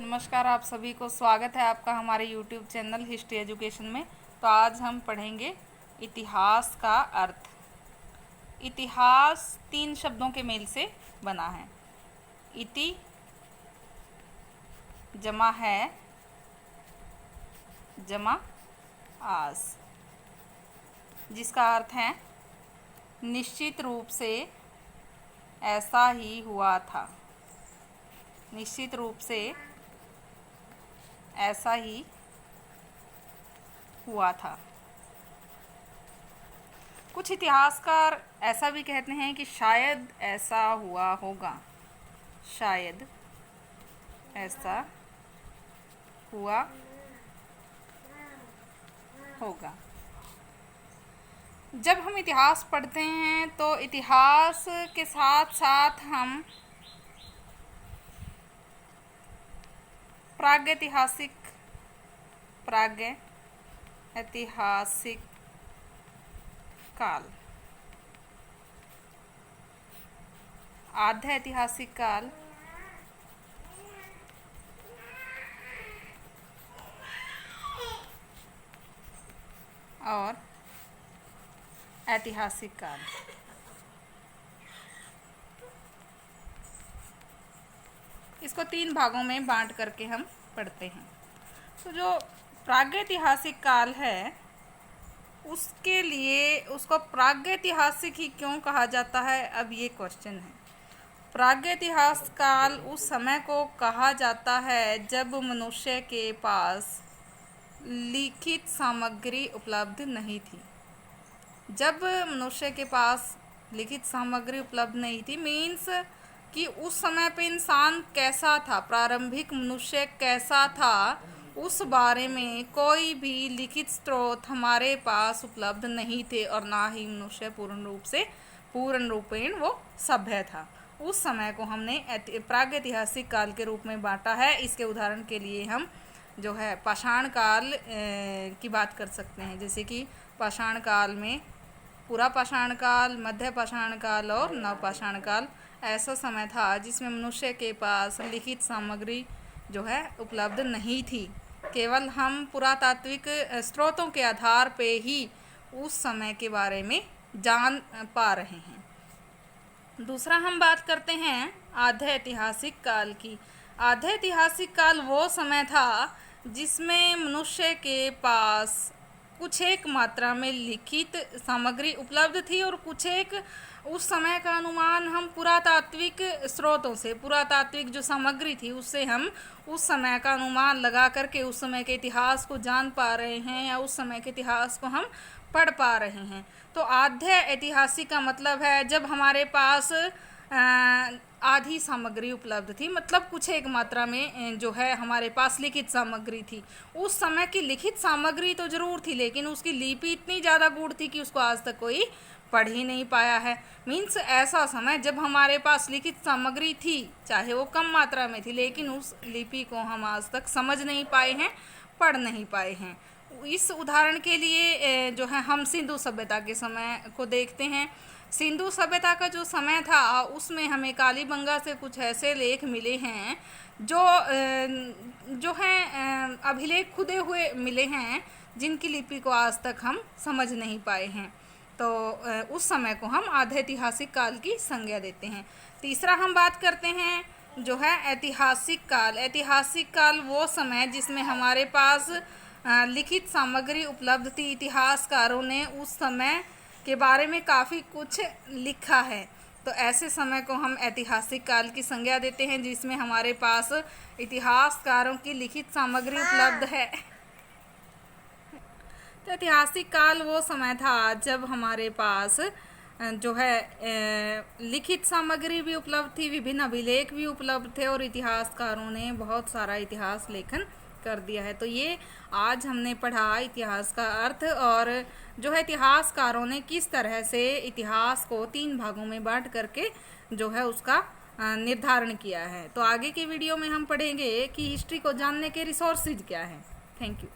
नमस्कार, आप सभी को स्वागत है आपका हमारे YouTube चैनल हिस्ट्री एजुकेशन में। तो आज हम पढ़ेंगे इतिहास का अर्थ। इतिहास 3 शब्दों के मेल से बना है। इति जमा है जमा आस, जिसका अर्थ है निश्चित रूप से ऐसा ही हुआ था। निश्चित रूप से ऐसा ही हुआ था। कुछ इतिहासकार ऐसा भी कहते हैं कि शायद ऐसा हुआ होगा। शायद ऐसा हुआ होगा। जब हम इतिहास पढ़ते हैं तो इतिहास के साथ साथ हम प्रागैतिहासिक काल, आद्य ऐतिहासिक काल, और ऐतिहासिक काल। इसको 3 भागों में बांट करके हम पढ़ते हैं। तो जो प्रागैतिहासिक काल है उसके लिए उसको प्रागैतिहासिक ही क्यों कहा जाता है, अब ये क्वेश्चन है। प्रागैतिहासिक काल उस समय को कहा जाता है जब मनुष्य के पास लिखित सामग्री उपलब्ध नहीं थी। जब मनुष्य के पास लिखित सामग्री उपलब्ध नहीं थी मीन्स कि उस समय पे इंसान कैसा था, प्रारंभिक मनुष्य कैसा था, उस बारे में कोई भी लिखित स्रोत हमारे पास उपलब्ध नहीं थे और ना ही मनुष्य पूर्ण रूपेण वो सभ्य था। उस समय को हमने प्रागैतिहासिक काल के रूप में बांटा है। इसके उदाहरण के लिए हम जो है पाषाण काल की बात कर सकते हैं। जैसे कि पाषाण काल में पूरा पाषाण काल, मध्य पाषाण काल और नवपाषाण काल ऐसा समय था जिसमें मनुष्य के पास लिखित सामग्री जो है उपलब्ध नहीं थी। केवल हम पुरातात्विक स्रोतों के आधार पे ही उस समय के बारे में जान पा रहे हैं। दूसरा हम बात करते हैं आद्य ऐतिहासिक काल की। आद्य ऐतिहासिक काल वो समय था जिसमें मनुष्य के पास कुछ एक मात्रा में लिखित सामग्री उपलब्ध थी और कुछ एक उस समय का अनुमान हम पुरातात्विक स्रोतों से, पुरातात्विक जो सामग्री थी उससे हम उस समय का अनुमान लगा करके उस समय के इतिहास को जान पा रहे हैं या उस समय के इतिहास को हम पढ़ पा रहे हैं। तो आद्य ऐतिहासिक का मतलब है जब हमारे पास आधी सामग्री उपलब्ध थी, मतलब कुछ एक मात्रा में जो है हमारे पास लिखित सामग्री थी। उस समय की लिखित सामग्री तो जरूर थी लेकिन उसकी लिपि इतनी ज़्यादा गूढ़ थी कि उसको आज तक कोई पढ़ ही नहीं पाया है। मीन्स ऐसा समय जब हमारे पास लिखित सामग्री थी, चाहे वो कम मात्रा में थी, लेकिन उस लिपि को हम आज तक समझ नहीं पाए हैं, पढ़ नहीं पाए हैं। इस उदाहरण के लिए जो है हम सिंधु सभ्यता के समय को देखते हैं। सिंधु सभ्यता का जो समय था उसमें हमें कालीबंगा से कुछ ऐसे लेख मिले हैं जो हैं अभिलेख खुदे हुए मिले हैं जिनकी लिपि को आज तक हम समझ नहीं पाए हैं। तो उस समय को हम आद्य ऐतिहासिक काल की संज्ञा देते हैं। तीसरा हम बात करते हैं जो है ऐतिहासिक काल। ऐतिहासिक काल वो समय जिसमें हमारे पास लिखित सामग्री उपलब्ध थी। इतिहासकारों ने उस समय के बारे में काफ़ी कुछ लिखा है। तो ऐसे समय को हम ऐतिहासिक काल की संज्ञा देते हैं जिसमें हमारे पास इतिहासकारों की लिखित सामग्री उपलब्ध है। तो ऐतिहासिक काल वो समय था जब हमारे पास जो है लिखित सामग्री भी उपलब्ध थी, विभिन्न अभिलेख भी उपलब्ध थे और इतिहासकारों ने बहुत सारा इतिहास लेखन कर दिया है। तो ये आज हमने पढ़ा इतिहास का अर्थ और जो है इतिहासकारों ने किस तरह से इतिहास को 3 भागों में बांट करके जो है उसका निर्धारण किया है। तो आगे के वीडियो में हम पढ़ेंगे कि हिस्ट्री को जानने के रिसोर्सेज क्या हैं। Thank you.